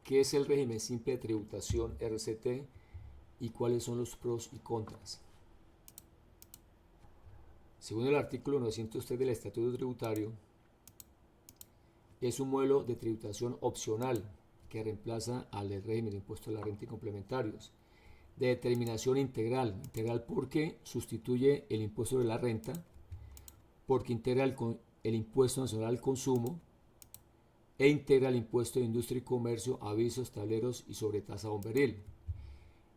¿Qué es el régimen simple de tributación RCT y cuáles son los pros y contras? Según el artículo 903 del Estatuto Tributario, es un modelo de tributación opcional que reemplaza al del régimen de impuesto a la renta y complementarios, de determinación integral porque sustituye el impuesto sobre la renta, porque integra el impuesto nacional al consumo e integra el impuesto de industria y comercio, avisos, tableros y sobretasa bomberil.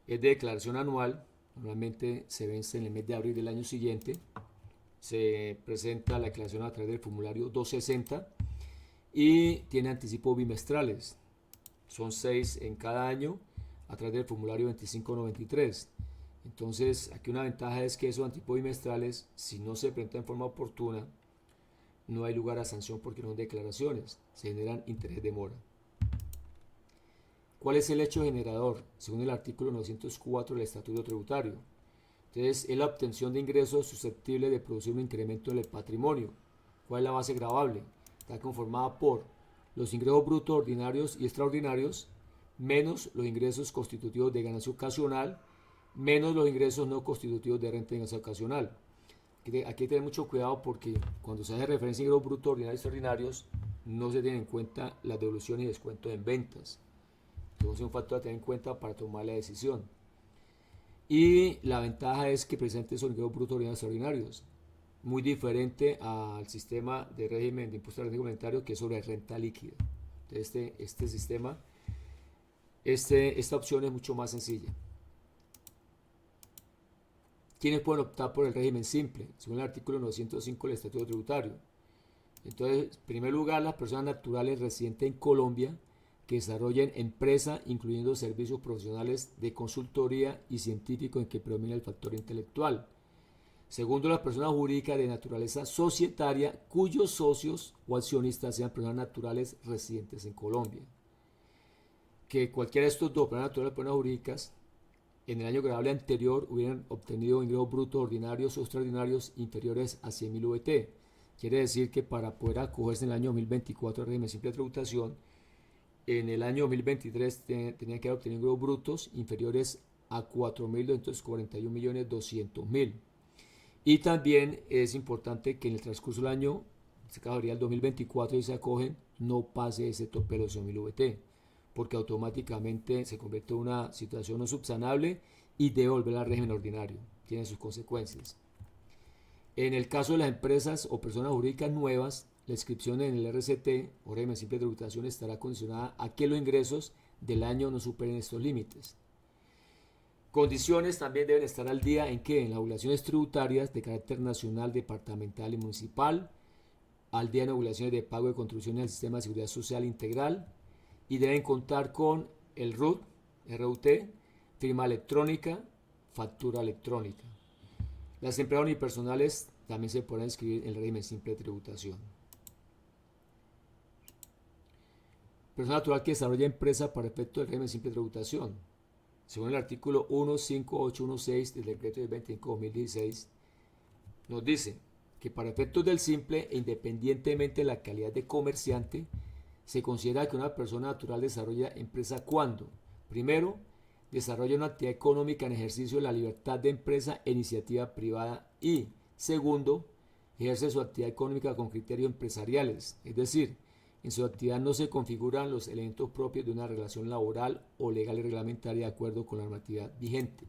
Es de declaración anual, normalmente se vence en el mes de abril del año siguiente, se presenta la declaración a través del formulario 260 y tiene anticipos bimestrales, son 6 en cada año a través del formulario 2593. Entonces, aquí una ventaja es que esos anticipos bimestrales, si no se presentan en forma oportuna, no hay lugar a sanción porque no son declaraciones, se generan intereses de mora. ¿Cuál es el hecho generador? Según el artículo 904 del Estatuto Tributario. Entonces, es la obtención de ingresos susceptibles de producir un incremento en el patrimonio. ¿Cuál es la base gravable? Está conformada por los ingresos brutos ordinarios y extraordinarios, menos los ingresos constitutivos de ganancia ocasional, menos los ingresos no constitutivos de renta de ganancia ocasional. Aquí hay que tener mucho cuidado porque cuando se hace referencia a ingresos brutos ordinarios y extraordinarios, no se tienen en cuenta las devoluciones y descuentos en ventas. Entonces, es un factor a tener en cuenta para tomar la decisión. Y la ventaja es que presente esos ingresos brutos ordinarios y extraordinarios, muy diferente al sistema de régimen de impuesto a la renta complementario que es sobre renta líquida. Entonces, este sistema, esta opción es mucho más sencilla. ¿Quiénes pueden optar por el régimen simple? Según el artículo 905 del Estatuto Tributario. Entonces, en primer lugar, las personas naturales residentes en Colombia que desarrollen empresa, incluyendo servicios profesionales de consultoría y científicos en que predomina el factor intelectual. Segundo, las personas jurídicas de naturaleza societaria cuyos socios o accionistas sean personas naturales residentes en Colombia. Que cualquiera de estos dos, personas naturales o personas jurídicas, en el año grabable anterior hubieran obtenido ingresos brutos ordinarios o extraordinarios inferiores a 100.000 VT. Quiere decir que para poder acogerse en el año 2024 al régimen simple de tributación, en el año 2023 tenían que haber obtenido ingresos brutos inferiores a 4.241.200.000. Y también es importante que en el transcurso del año, en este caso sería el 2024 y se acogen, no pase ese tope de los 100.000 VT, porque automáticamente se convierte en una situación no subsanable y debe volver al régimen ordinario. Tiene sus consecuencias. En el caso de las empresas o personas jurídicas nuevas, la inscripción en el RCT o régimen simple de tributación estará condicionada a que los ingresos del año no superen estos límites. Condiciones también deben estar al día en que en las obligaciones tributarias de carácter nacional, departamental y municipal, al día en obligaciones de pago de contribuciones al sistema de seguridad social integral y deben contar con el RUT, firma electrónica, factura electrónica. Las empresas unipersonales también se podrán inscribir en el régimen simple de tributación. Persona natural que desarrolla empresa para efecto del régimen simple de tributación. Según el artículo 15816 del decreto del 25/2016, nos dice que para efectos del simple e independientemente de la calidad de comerciante, se considera que una persona natural desarrolla empresa cuando, primero, desarrolla una actividad económica en ejercicio de la libertad de empresa e iniciativa privada y, segundo, ejerce su actividad económica con criterios empresariales, es decir, en su actividad no se configuran los elementos propios de una relación laboral o legal y reglamentaria de acuerdo con la normatividad vigente.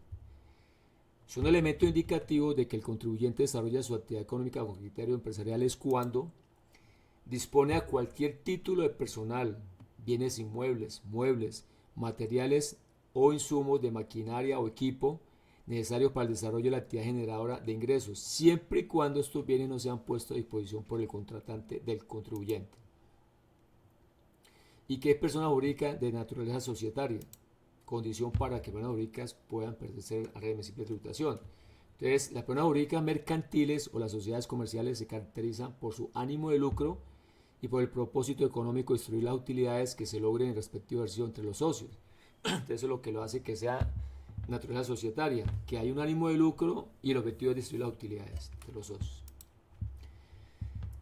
Son elementos indicativos de que el contribuyente desarrolla su actividad económica con criterios empresariales cuando dispone a cualquier título de personal, bienes inmuebles, muebles, materiales o insumos de maquinaria o equipo necesarios para el desarrollo de la actividad generadora de ingresos, siempre y cuando estos bienes no sean puestos a disposición por el contratante del contribuyente. ¿Y qué es persona jurídica de naturaleza societaria? Condición para que personas jurídicas puedan pertenecer al régimen simple de tributación. Entonces, las personas jurídicas mercantiles o las sociedades comerciales se caracterizan por su ánimo de lucro y por el propósito económico de distribuir las utilidades que se logren en el respectivo ejercicio entre los socios. Entonces, eso es lo que lo hace que sea naturaleza societaria, que hay un ánimo de lucro y el objetivo es distribuir las utilidades entre los socios.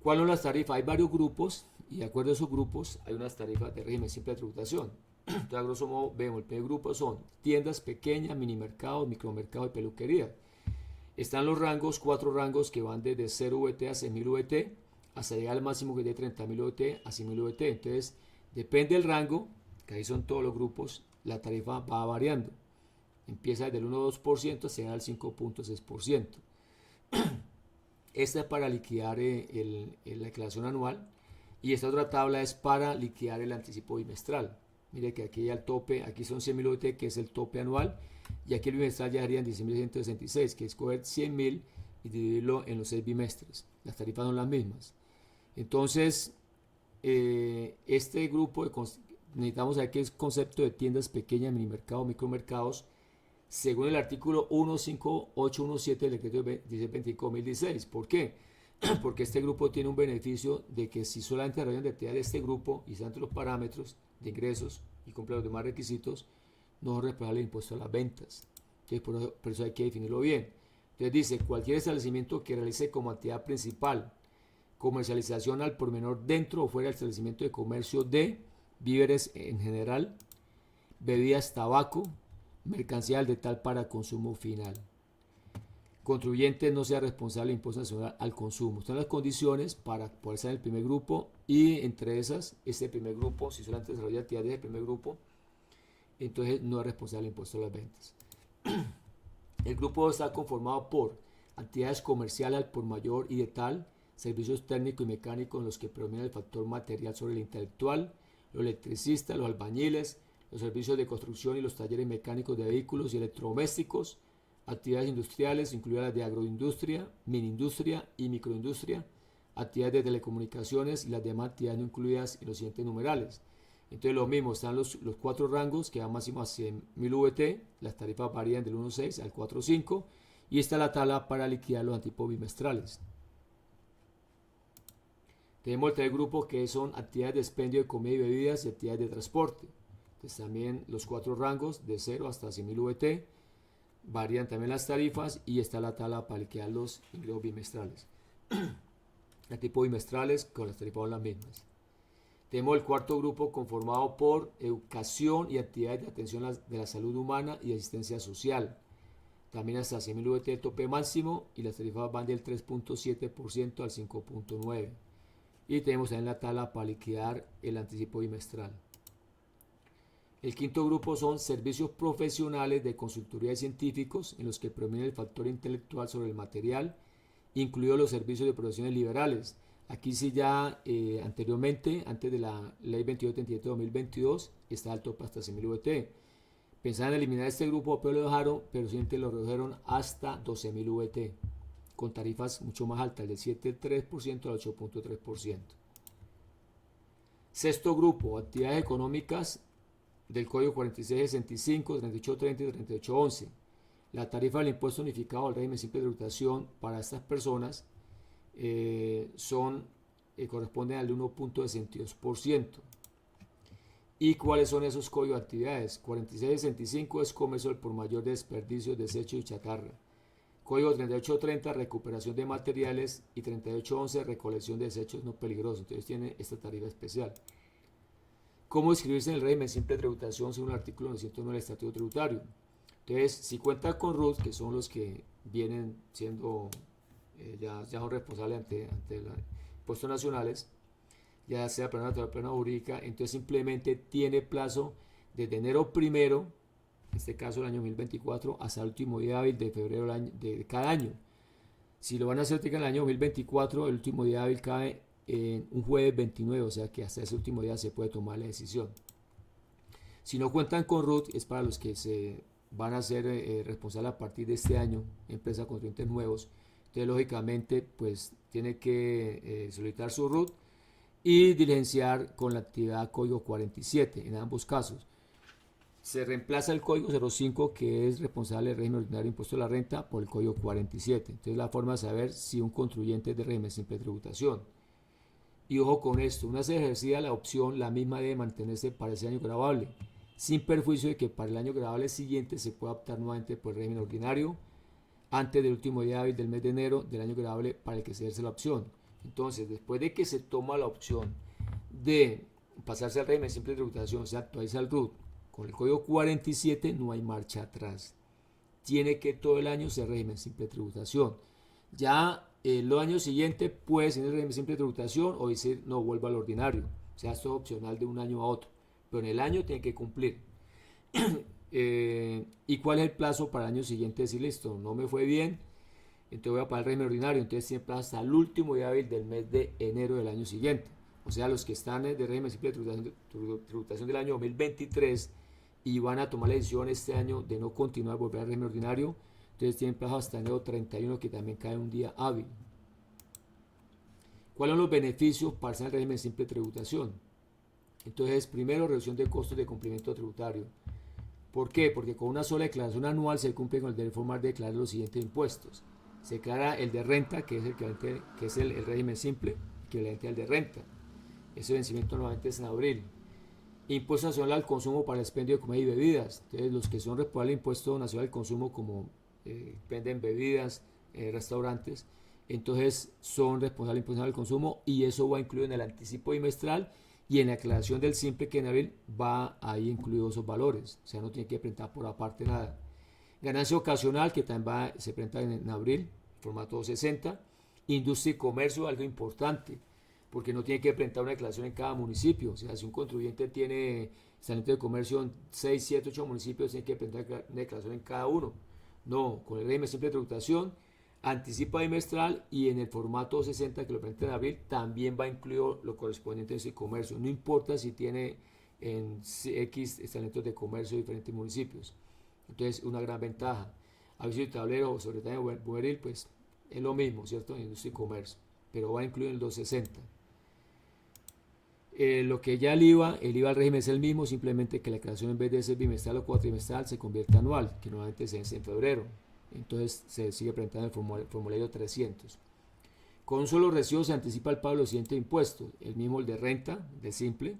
¿Cuáles son las tarifas? Hay varios grupos y de acuerdo a esos grupos hay unas tarifas de régimen simple de tributación. Entonces, a grosso modo, vemos, el primer grupo son tiendas pequeñas, mini mercados, micromercados y peluquería. Están los rangos, 4 rangos que van desde 0 VT a 6.000 VT hasta llegar al máximo que es de 30.000 VT a 100.000 VT. Entonces, depende del rango, que ahí son todos los grupos, la tarifa va variando. Empieza desde el 1,2% hasta llegar al 5,6%. Esta es para liquidar la declaración anual y esta otra tabla es para liquidar el anticipo bimestral. Mire que aquí al tope, aquí son 100.000 VT, que es el tope anual, y aquí el bimestral ya serían 10.166, que es coger 100.000 y dividirlo en los 6 bimestres. Las tarifas son las mismas. Entonces, este grupo necesitamos saber qué es concepto de tiendas pequeñas, mini mercados, micromercados, según el artículo 15817 del decreto 1625/2016. ¿Por qué? Porque este grupo tiene un beneficio de que si solamente desarrollan actividad de este grupo y están entre los parámetros de ingresos y cumplen los demás requisitos, no es responsable el impuesto a las ventas. Entonces, por eso hay que definirlo bien. Entonces dice, cualquier establecimiento que realice como actividad principal comercialización al por menor dentro o fuera del establecimiento de comercio de víveres en general, bebidas, tabaco, mercancía de tal para consumo final. Contribuyente no sea responsable de impuesto nacional al consumo. Están las condiciones para poder estar en el primer grupo y entre esas, este primer grupo, si solamente desarrolla actividades del primer grupo, entonces no es responsable de impuesto a las ventas. El grupo está conformado por actividades comerciales al por mayor y de tal, servicios técnicos y mecánicos en los que predomina el factor material sobre el intelectual, los electricistas, los albañiles, los servicios de construcción y los talleres mecánicos de vehículos y electrodomésticos, actividades industriales, incluidas las de agroindustria, miniindustria y microindustria, actividades de telecomunicaciones y las demás actividades no incluidas en los siguientes numerales. Entonces lo mismo, están los 4 rangos que van máximo a 100.000 VT, las tarifas varían del 1,6 al 4,5 y está la tabla para liquidar los antipos bimestrales. Tenemos el tercer grupo que son actividades de expendio de comida y bebidas y actividades de transporte. Entonces también los 4 rangos de 0 hasta 100.000 VT, varían también las tarifas y está la tabla para liquidar los ingresos bimestrales. Los tipos bimestrales con las tarifas son las mismas. Tenemos el cuarto grupo conformado por educación y actividades de atención de la salud humana y asistencia social. También hasta 100.000 VT el tope máximo y las tarifas van del 3,7% al 5,9%. Y tenemos también la tabla para liquidar el anticipo bimestral. El quinto grupo son servicios profesionales de consultoría de científicos en los que predomina el factor intelectual sobre el material, incluidos los servicios de profesiones liberales. Aquí sí ya anteriormente, antes de la ley 2237/2022, estaba el tope hasta 100.000 VT. Pensaban eliminar este grupo, pero lo dejaron, pero siguiente lo redujeron hasta 12.000 VT, con tarifas mucho más altas, del 7,3% al 8,3%. Sexto grupo, actividades económicas del Código 4665, 3830 y 3811. La tarifa del impuesto unificado al régimen simple de tributación para estas personas corresponden al 1,62%. ¿Y cuáles son esos códigos de actividades? 4665 es comercio por mayor de desperdicios, desechos y chatarra. Código 3830, recuperación de materiales, y 3811, recolección de desechos no peligrosos. Entonces tiene esta tarifa especial. ¿Cómo inscribirse en el régimen simple de tributación según el artículo 909 del Estatuto Tributario? Entonces, si cuenta con RUT, que son los que vienen siendo, ya son responsables ante los impuestos nacionales, ya sea plena natural o plena jurídica, entonces simplemente tiene plazo desde enero 1, en este caso el año 2024, hasta el último día hábil de febrero de cada año. Si lo van a hacer en el año 2024, el último día hábil cae en un jueves 29, o sea que hasta ese último día se puede tomar la decisión. Si no cuentan con RUT, es para los que se van a ser responsables a partir de este año, empresas con clientes nuevos. Entonces, lógicamente, pues tiene que solicitar su RUT y diligenciar con la actividad código 47 en ambos casos. Se reemplaza el código 05, que es responsable del régimen ordinario de impuesto a la renta, por el código 47. Entonces, la forma de saber si un contribuyente es de régimen simple de tributación. Y ojo con esto, una vez ejercida la opción, la misma debe mantenerse para ese año gravable, sin perjuicio de que para el año gravable siguiente se pueda optar nuevamente por el régimen ordinario antes del último día hábil del mes de enero del año gravable para el que se ejerce la opción. Entonces, después de que se toma la opción de pasarse al régimen simple de tributación, o sea, actualiza el RUT con el código 47, no hay marcha atrás. Tiene que todo el año ser régimen simple de tributación. Ya los años siguientes puede ser el régimen simple de tributación o decir no, vuelva al ordinario. O sea, esto es opcional de un año a otro. Pero en el año tiene que cumplir. ¿Y cuál es el plazo para el año siguiente? Decir, listo, no me fue bien, entonces voy a pagar el régimen ordinario. Entonces siempre hasta el último día hábil del mes de enero del año siguiente. O sea, los que están de régimen simple de tributación del año 2023 y van a tomar la decisión este año de no continuar, volver al régimen ordinario, entonces tienen plazo hasta enero 31, que también cae un día hábil. ¿Cuáles son los beneficios para el régimen simple de tributación? Entonces, primero, reducción de costos de cumplimiento tributario. ¿Por qué? Porque con una sola declaración anual se cumple con el deber formal de declarar los siguientes impuestos. Se declara el de renta, que es el régimen simple, equivalente al de renta. Ese vencimiento normalmente es en abril. Impuesto nacional al consumo para el expendio de comida y bebidas. Entonces, los que son responsables del impuesto nacional al consumo, como venden bebidas, restaurantes, entonces son responsables del impuesto nacional al consumo, y eso va incluido en el anticipo bimestral, y en la declaración del simple, que en abril va ahí incluido esos valores. O sea, no tiene que presentar por aparte nada. Ganancia ocasional, que también se presenta en abril, formato 60. Industria y comercio, algo importante, porque no tiene que presentar una declaración en cada municipio. O sea, si un contribuyente tiene establecimiento de comercio en 6, 7, 8 municipios, tiene que presentar una declaración en cada uno. No, con el régimen simple de tributación, anticipa bimestral, y en el formato 60, que lo presenta en abril, también va incluido lo correspondiente a ese comercio. No importa si tiene en X establecimientos de comercio de diferentes municipios. Entonces, una gran ventaja. Aviso de tablero o secretario bueril, pues es lo mismo, ¿cierto? En industria y comercio, pero va a incluir el 260. Lo que ya el IVA al régimen es el mismo, simplemente que la declaración, en vez de ser bimestral o cuatrimestral, se convierte anual, que normalmente se vence en febrero. Entonces se sigue presentando el formulario 300. Con un solo recibo se anticipa el pago de los siguientes impuestos: el mismo, el de renta, de simple,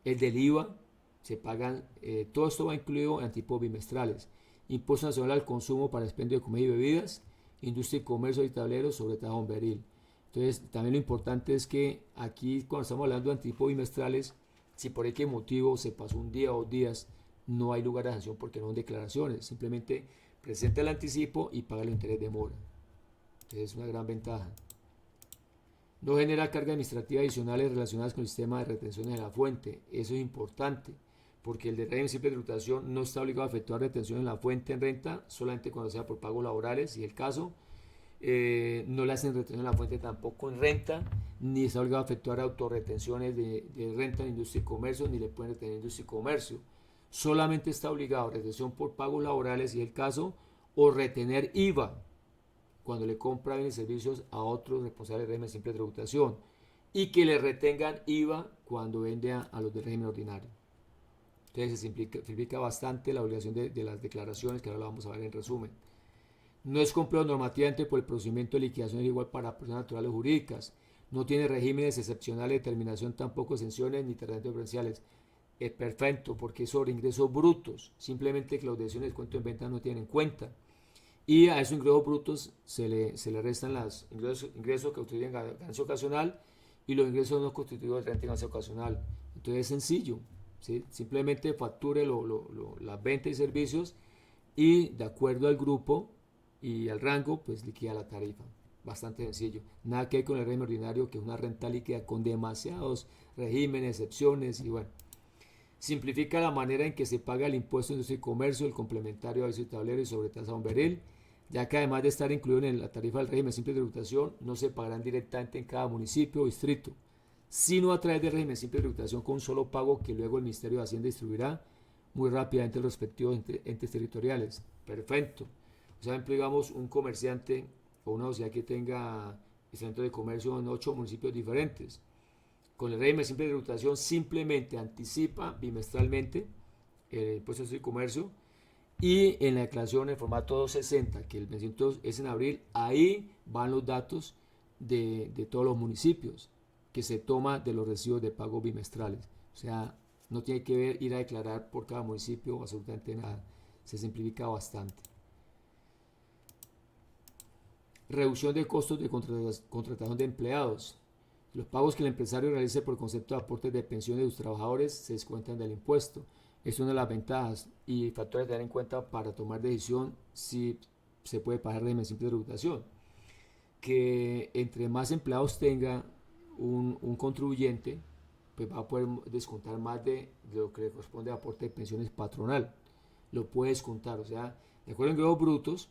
el del IVA, se pagan, todo esto va incluido en tipos bimestrales. Impuesto nacional al consumo para expendio de comida y bebidas, industria y comercio y tableros sobre trabajo bomberil. Entonces, también lo importante es que aquí, cuando estamos hablando de antipos bimestrales, si por qué motivo se pasó un día o 2 días, no hay lugar de sanción porque no son declaraciones. Simplemente presenta el anticipo y paga el interés de mora. Entonces, es una gran ventaja. No genera cargas administrativas adicionales relacionadas con el sistema de retenciones de la fuente. Eso es importante, porque el de régimen simple de tributación no está obligado a efectuar retención en la fuente en renta, solamente cuando sea por pagos laborales, si es el caso. No le hacen retención en la fuente tampoco en renta, ni está obligado a efectuar autorretenciones de renta en industria y comercio, ni le pueden retener en industria y comercio. Solamente está obligado a retención por pagos laborales, si es el caso, o retener IVA cuando le compra bienes y servicios a otros responsables del régimen simple de tributación, y que le retengan IVA cuando vende a los del régimen ordinario. Entonces se simplifica bastante la obligación de las declaraciones, que ahora lo vamos a ver en resumen. No es complejo normativamente por el procedimiento de liquidación igual para personas naturales o jurídicas. No tiene regímenes excepcionales de terminación, tampoco exenciones ni tratamientos diferenciales. Es perfecto, porque es sobre ingresos brutos, simplemente que las deducciones de descuento en venta no tienen en cuenta. Y a esos ingresos brutos se le restan los ingresos que constituyen ganancia ocasional y los ingresos no constituidos de renta y ganancia ocasional. Entonces es sencillo, ¿sí? Simplemente facture las ventas y servicios, y de acuerdo al grupo y al rango, pues liquida la tarifa. Bastante sencillo. Nada que ver con el régimen ordinario, que es una renta líquida con demasiados regímenes, excepciones, y bueno. Simplifica la manera en que se paga el impuesto de industria y comercio, el complementario a aviso y tablero y sobretasa bomberil, ya que además de estar incluido en la tarifa del régimen simple de tributación, no se pagarán directamente en cada municipio o distrito, sino a través del régimen simple de tributación, con un solo pago que luego el Ministerio de Hacienda distribuirá muy rápidamente los respectivos entes territoriales. Perfecto. O sea, digamos, un comerciante o una sociedad que tenga establecimiento de comercio en 8 municipios diferentes. Con el régimen simple de tributación simplemente anticipa bimestralmente el impuesto de comercio, y en la declaración en formato 260, que el vencimiento es en abril, ahí van los datos de todos los municipios que se toma de los recibos de pago bimestrales. O sea, no tiene que ver ir a declarar por cada municipio absolutamente nada. Se simplifica bastante. Reducción de costos de contratación de empleados. Los pagos que el empresario realice por concepto de aportes de pensiones de sus trabajadores se descuentan del impuesto. Es una de las ventajas y factores a tener en cuenta para tomar decisión si se puede pagar régimen simple de tributación. Que entre más empleados tenga un contribuyente, pues va a poder descontar más de lo que le corresponde a aporte de pensiones patronal. Lo puede descontar, o sea, de acuerdo a ingresos brutos,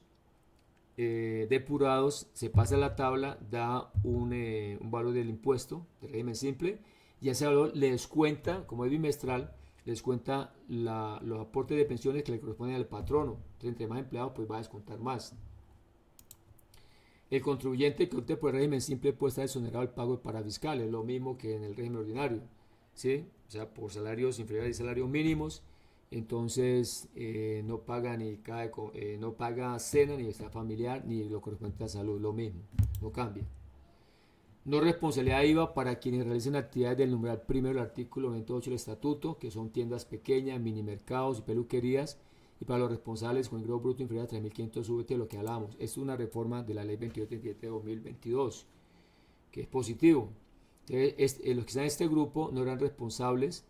depurados, se pasa a la tabla, da un valor del impuesto del régimen simple y a ese valor le descuenta, como es bimestral, le descuenta los aportes de pensiones que le corresponden al patrono. Entonces, entre más empleados, pues va a descontar más. El contribuyente que opte por el régimen simple puede estar exonerado del pago de parafiscales, lo mismo que en el régimen ordinario, ¿sí? O sea, por salarios inferiores a salarios mínimos, entonces no paga no paga cena, ni estado familiar, ni lo correspondiente a salud, lo mismo, no cambia. No responsabilidad de IVA para quienes realicen actividades del numeral primero del artículo 28 del estatuto, que son tiendas pequeñas, mini mercados y peluquerías, y para los responsables con ingreso bruto inferior a 3.500 VT, lo que hablamos. Esto es una reforma de la ley 2237 de 2022, que es positivo. Entonces, los que están en este grupo no eran responsables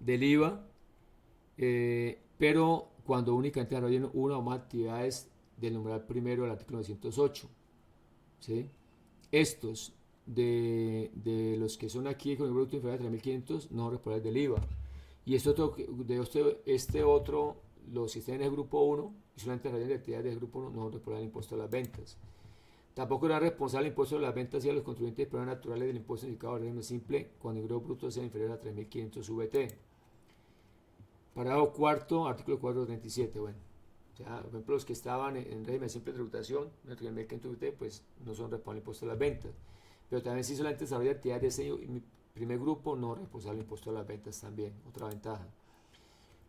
del IVA, pero cuando únicamente desarrollen una o más actividades del numeral primero del artículo 908, ¿sí? Estos de los que son aquí con el bruto inferior a 3.500 no responden del IVA. Y este otro, los que estén en el grupo 1 y solamente desarrollan de actividades del grupo 1 no responden el impuesto a las ventas. Tampoco era responsable el impuesto de las ventas y a los contribuyentes de pruebas naturales del impuesto indicado del régimen simple cuando el ingreso bruto sea inferior a 3.500 VT. Parágrafo cuarto, artículo 437. Bueno, o sea, por ejemplo, los que estaban en régimen simple de tributación, en el 3.500 VT, pues no son responsables del impuesto de las ventas. Pero también si solamente desarrolla actividades de ese primer grupo, no responsable del impuesto de las ventas también, otra ventaja.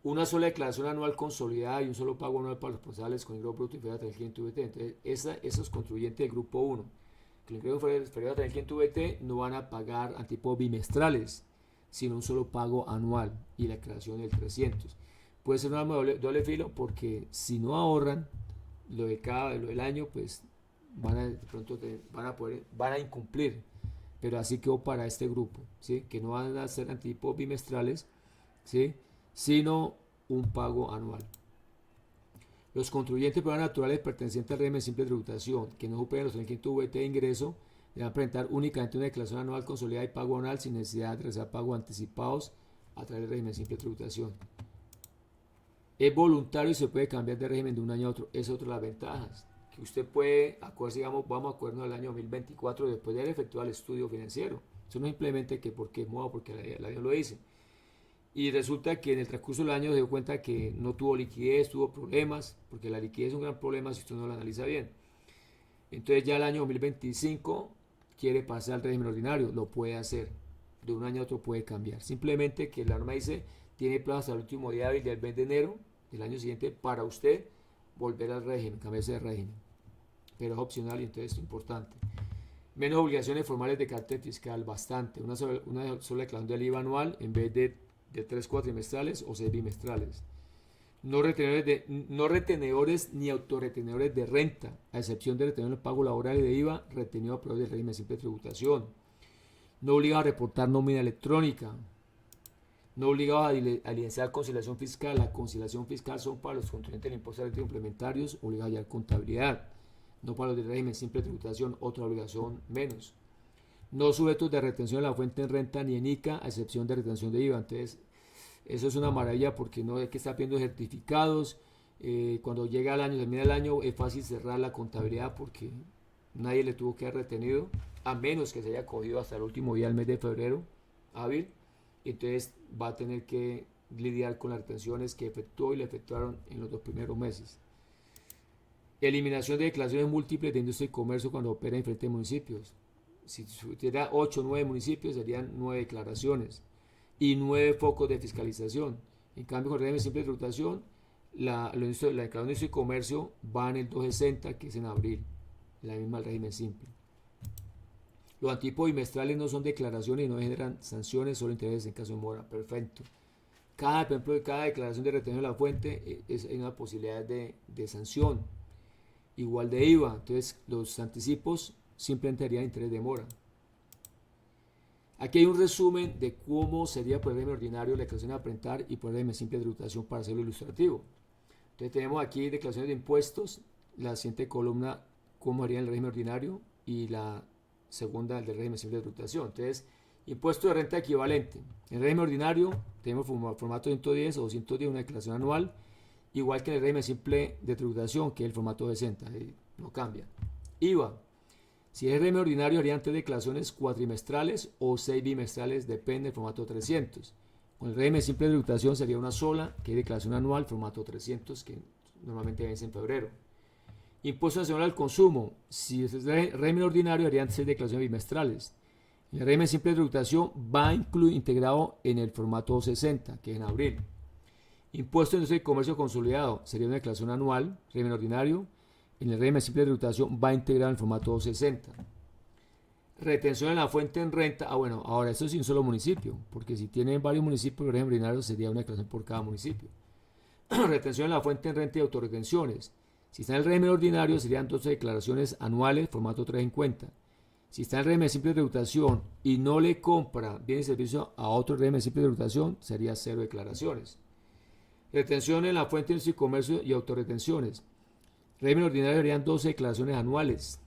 Una sola declaración anual consolidada y un solo pago anual para los responsables con ingreso bruto inferior a 3.500 VT. Entonces, esos contribuyentes del grupo 1, que el ingreso inferior a 3.500 VT, no van a pagar antipagos bimestrales, sino un solo pago anual y la declaración del 300. Puede ser un arma de doble filo porque si no ahorran lo del año, pues van a incumplir. Pero así quedó para este grupo, ¿sí? Que no van a ser antipagos bimestrales, ¿sí? Sino un pago anual. Los contribuyentes pruebas naturales pertenecientes al régimen simple de tributación que no superen los 3.500 VT de ingreso deberán presentar únicamente una declaración anual consolidada y pago anual sin necesidad de realizar pagos anticipados a través del régimen simple de tributación. Es voluntario y se puede cambiar de régimen de un año a otro. Es otra de las ventajas. Que usted puede acordarse, digamos, vamos a acuerdo al año 2024 después de haber efectuado el estudio financiero. Eso no es simplemente que porque es moda, porque la ley lo dice. Y resulta que en el transcurso del año se dio cuenta que no tuvo liquidez, tuvo problemas, porque la liquidez es un gran problema si usted no lo analiza bien. Entonces ya el año 2025 quiere pasar al régimen ordinario, lo puede hacer. De un año a otro puede cambiar. Simplemente que la norma dice, tiene plazo hasta el último día hábil del mes de enero del año siguiente para usted volver al régimen, cambiarse de régimen. Pero es opcional y entonces es importante. Menos obligaciones formales de carácter fiscal, bastante. Una sola declaración del IVA anual en vez de 3 cuatrimestrales o 6 bimestrales. No retenedores ni autorretenedores de renta, a excepción de retener los pagos laborales de IVA retenido a prueba del régimen simple de tributación. No obligados a reportar nómina electrónica. No obligados a diligenciar conciliación fiscal. La conciliación fiscal son para los contribuyentes del impuesto eléctrico complementarios obligados a llevar contabilidad. No para los del régimen simple de tributación, otra obligación menos. No sujetos de retención de la fuente en renta ni en ICA, a excepción de retención de IVA. Entonces, eso es una maravilla porque no hay que estar pidiendo certificados. Cuando llega el año, termina el año, es fácil cerrar la contabilidad porque nadie le tuvo que haber retenido, a menos que se haya cogido hasta el último día del mes de febrero hábil. Entonces va a tener que lidiar con las retenciones que efectuó y le efectuaron en los 2 primeros meses. Eliminación de declaraciones múltiples de industria y comercio cuando opera en diferentes municipios. Si tuviera 8 o 9 municipios, serían 9 declaraciones y 9 focos de fiscalización. En cambio, con el régimen simple de tributación, la declaración de industria y comercio va en el 260, que es en abril, la misma régimen simple. Los antipagos bimestrales no son declaraciones y no generan sanciones, solo intereses en caso de mora. Perfecto. Por ejemplo, cada declaración de retención de la fuente es una posibilidad de sanción. Igual de IVA. Entonces, los anticipos simplemente harían interés de mora. Aquí hay un resumen de cómo sería por el régimen ordinario la declaración a presentar y por el régimen simple de tributación para hacerlo ilustrativo. Entonces tenemos aquí declaraciones de impuestos, la siguiente columna cómo haría el régimen ordinario y la segunda el del régimen simple de tributación. Entonces, impuesto de renta equivalente. En el régimen ordinario tenemos formato 110 o 210, una declaración anual, igual que en el régimen simple de tributación, que es el formato 60, no cambia. IVA. Si es el régimen ordinario, harían 3 declaraciones cuatrimestrales o 6 bimestrales, depende del formato 300. Con el régimen simple de tributación sería una sola, que es declaración anual, formato 300, que normalmente vence en febrero. Impuesto nacional al consumo. Si es el régimen ordinario, harían 6 declaraciones bimestrales. El régimen simple de tributación va integrado en el formato 60, que es en abril. Impuesto de industria y comercio consolidado sería una declaración anual, régimen ordinario. En el régimen simple de tributación va integrado en el formato 60. Retención en la fuente en renta. Bueno, ahora esto es un solo municipio, porque si tienen varios municipios, el régimen ordinario sería una declaración por cada municipio. Retención en la fuente en renta y autorretenciones. Si está en el régimen ordinario, serían 12 declaraciones anuales, formato 350. Si está en el régimen simple de tributación y no le compra bienes y servicios a otro régimen simple de tributación, sería 0 declaraciones. Retención en la fuente de comercio y autorretenciones. Régimen ordinario serían 12 declaraciones anuales.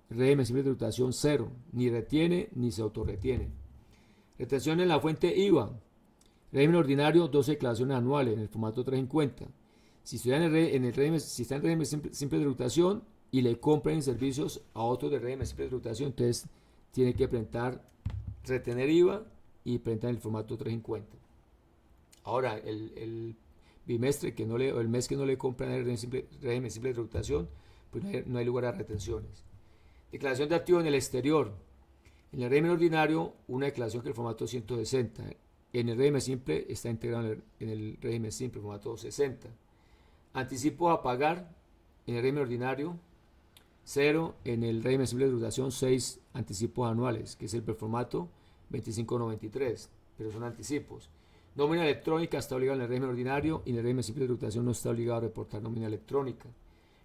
Régimen simple de tributación 0. Ni retiene ni se autorretiene. Retención en la fuente IVA. Régimen ordinario 12 declaraciones anuales en el formato 350. Si está en el régimen simple de tributación y le compran servicios a otros de régimen simple de tributación, entonces tiene que presentar, retener IVA y presentar en el formato 350. Ahora, el bimestre que no le, o el mes que no le compran el régimen simple de tributación, pues no hay lugar a retenciones. Declaración de activos en el exterior. En el régimen ordinario, una declaración que el formato 160. En el régimen simple está integrado en el régimen simple, formato 60. Anticipo a pagar en el régimen ordinario 0, en el régimen simple de tributación 6 anticipos anuales, que es el formato 2593, pero son anticipos. Nómina electrónica está obligada en el régimen ordinario y en el régimen simple de tributación no está obligado a reportar nómina electrónica.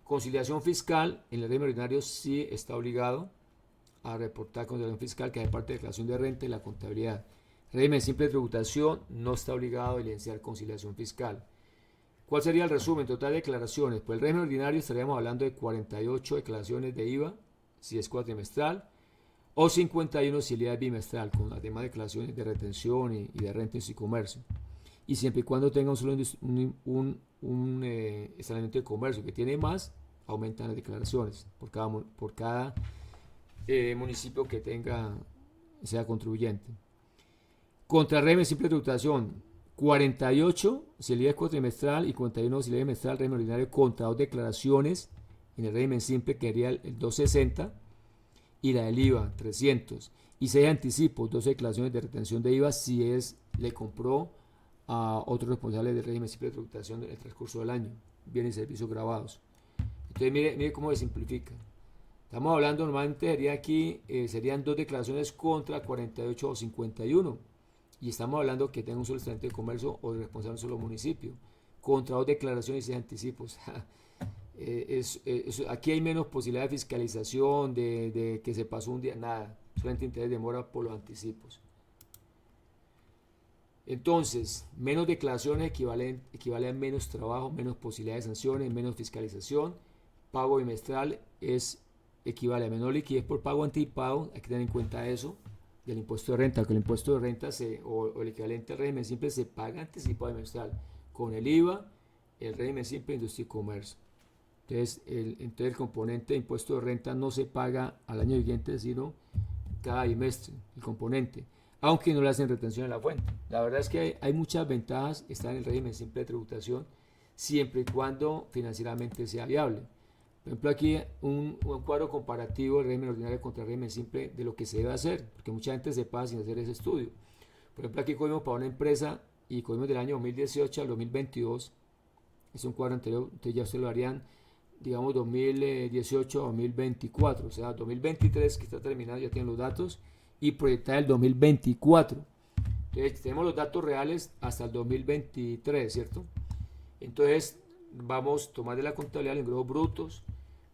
Conciliación fiscal, en el régimen ordinario sí está obligado a reportar conciliación fiscal, que es parte de declaración de renta y la contabilidad. Régimen simple de tributación no está obligado a evidenciar conciliación fiscal. ¿Cuál sería el resumen? Total de declaraciones. Pues el régimen ordinario estaríamos hablando de 48 declaraciones de IVA, si es cuatrimestral, o 51 si el IVA es bimestral, con las demás declaraciones de retención y de renta y comercio. Y siempre y cuando tenga un solo establecimiento de comercio que tiene más, aumentan las declaraciones por cada municipio que sea contribuyente. Contra régimen simple de tributación, 48 si el IVA es cuatrimestral y 51 si el IVA es bimestral, régimen ordinario contra 2 declaraciones en el régimen simple, que haría el 260, y la del IVA 300, y 6 anticipos, 2 declaraciones de retención de IVA si le compró a otros responsables del régimen simple de tributación en el transcurso del año, bienes y servicios grabados. Entonces mire cómo se simplifica. Estamos hablando, normalmente serían 2 declaraciones contra 48 o 51, y estamos hablando que tenga un solo establecimiento de comercio o de responsable de un solo municipio, contra 2 declaraciones y 6 anticipos. Aquí hay menos posibilidad de fiscalización, de que se pasó un día, nada, solamente interés de demora por los anticipos. Entonces, menos declaraciones equivale a menos trabajo, menos posibilidades de sanciones, menos fiscalización. Pago bimestral equivale a menor liquidez por pago anticipado. Hay que tener en cuenta eso del impuesto de renta, que el impuesto de renta o el equivalente al régimen simple se paga anticipado bimestral con el IVA, el régimen simple, industria y comercio. Entonces el componente de impuesto de renta no se paga al año siguiente, sino cada bimestre, el componente, aunque no le hacen retención en la fuente. La verdad es que hay muchas ventajas estar en el régimen simple de tributación, siempre y cuando financieramente sea viable. Por ejemplo, aquí un cuadro comparativo del régimen ordinario contra el régimen simple de lo que se debe hacer, porque mucha gente se pasa sin hacer ese estudio. Por ejemplo, aquí cogimos para una empresa y cogimos del año 2018 al 2022, es un cuadro anterior, entonces ya ustedes lo harían, digamos, 2018 a 2024, o sea, 2023 que está terminado, ya tienen los datos, y proyectar el 2024. Entonces, tenemos los datos reales hasta el 2023, ¿cierto? Entonces, vamos a tomar de la contabilidad los ingresos brutos,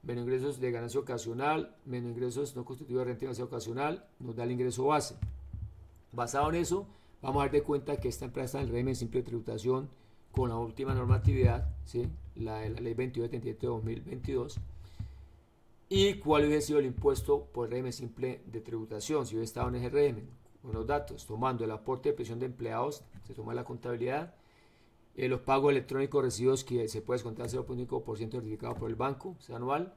menos ingresos de ganancia ocasional, menos ingresos no constituidos de renta y ganancia ocasional, nos da el ingreso base. Basado en eso, vamos a dar de cuenta que esta empresa está en el régimen simple de tributación con la última normatividad, ¿sí? La ley 2277 de 2022, y cuál hubiese sido el impuesto por el régimen simple de tributación si hubiera estado en ese régimen. Con los datos, tomando el aporte de pensión de empleados, se toma la contabilidad, los pagos electrónicos recibidos que se puede descontar 0.5% certificado por el banco, es anual,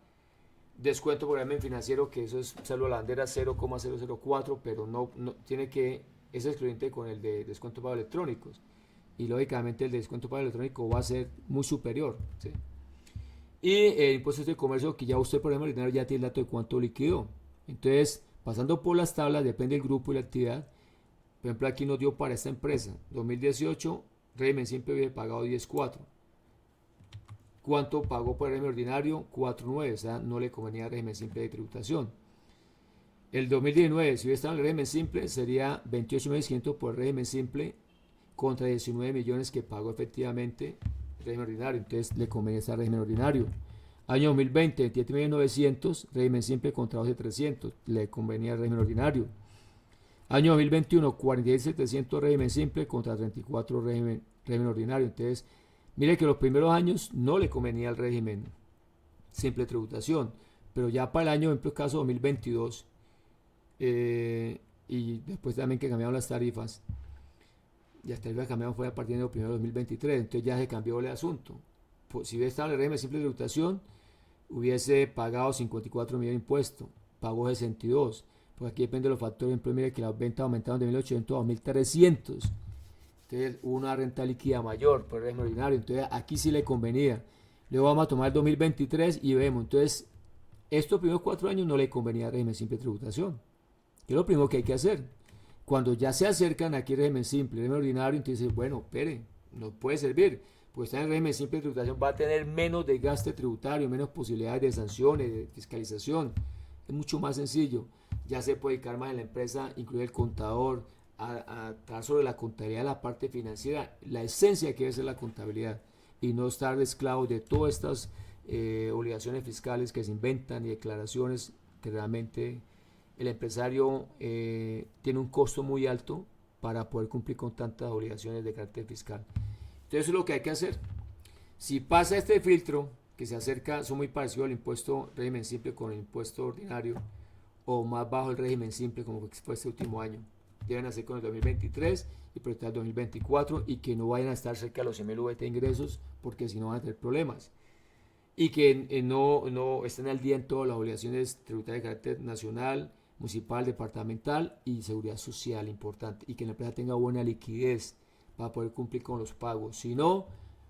descuento por régimen financiero, que eso es salvo la bandera 0,004, pero no tiene que, es excluyente con el de descuento pago electrónicos, y lógicamente el de descuento pago electrónico va a ser muy superior, ¿sí? Y el impuesto de comercio, que ya usted por ejemplo ya tiene el dato de cuánto liquidó. Entonces, pasando por las tablas, depende del grupo y la actividad. Por ejemplo, aquí nos dio para esta empresa 2018, régimen simple había pagado 10.4. ¿Cuánto pagó por el régimen ordinario? 4.9, o sea, no le convenía régimen simple de tributación. El 2019, si hubiera estado en el régimen simple, sería 28.500 por el régimen simple contra 19 millones que pagó efectivamente el régimen ordinario. Entonces le convenía estar régimen ordinario. Año 2020, 27.900, régimen simple contra 12.300, le convenía el régimen ordinario. Año 2021, 46.700 régimen simple contra 34 régimen ordinario. Entonces, mire que los primeros años no le convenía el régimen simple de tributación, pero ya para el año, en caso 2022, y después también que cambiaron las tarifas, y las tarifas cambiaron fue a partir de 1 de 2023, entonces ya se cambió el asunto. Pues, si hubiera estado en el régimen simple de tributación, hubiese pagado 54 millones de impuestos, pagó 62. Pues aquí depende de los factores. Por ejemplo, mire que las ventas aumentaron de 1.800 a 1.300. Entonces hubo una renta líquida mayor por el régimen ordinario. Entonces aquí sí le convenía. Luego vamos a tomar el 2023 y vemos. Entonces, estos primeros 4 años no le convenía el régimen simple de tributación. Que es lo primero que hay que hacer. Cuando ya se acercan aquí el régimen simple, el régimen ordinario, entonces, bueno, espere, no puede servir. Pues está en el régimen simple de tributación, va a tener menos desgaste tributario, menos posibilidades de sanciones, de fiscalización. Es mucho más sencillo. Ya se puede dedicar más en la empresa, incluir el contador, a tratar sobre la contabilidad, la parte financiera, la esencia que debe ser la contabilidad, y no estar esclavo de todas estas obligaciones fiscales que se inventan y declaraciones que realmente el empresario tiene un costo muy alto para poder cumplir con tantas obligaciones de carácter fiscal. Entonces eso es lo que hay que hacer. Si pasa este filtro, que se acerca, son muy parecidos al impuesto régimen simple con el impuesto ordinario, o más bajo el régimen simple como fue este último año, deben hacer con el 2023 y proyectar el 2024, y que no vayan a estar cerca de los 100.000 VT ingresos, porque si no van a tener problemas. Y que no estén al día en todas las obligaciones tributarias de carácter nacional, municipal, departamental y seguridad social, importante. Y que la empresa tenga buena liquidez para poder cumplir con los pagos. Si no,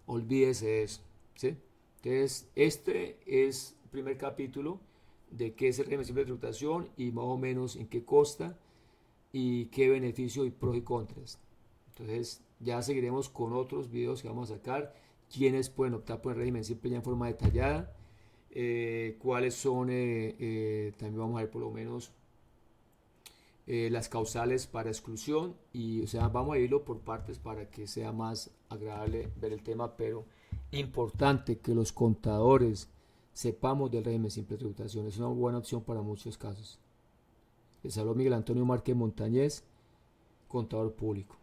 olvídese de eso, ¿sí? Entonces, este es el primer capítulo de qué es el régimen simple de tributación y más o menos en qué consta y qué beneficio y pros y contras. Entonces, ya seguiremos con otros videos que vamos a sacar, quiénes pueden optar por el régimen simple ya en forma detallada, cuáles son, también vamos a ver por lo menos las causales para exclusión, y o sea, vamos a irlo por partes para que sea más agradable ver el tema, pero importante que los contadores sepamos del régimen simple de tributación. Es una buena opción para muchos casos. Les habló Miguel Antonio Márquez Montañez, contador público.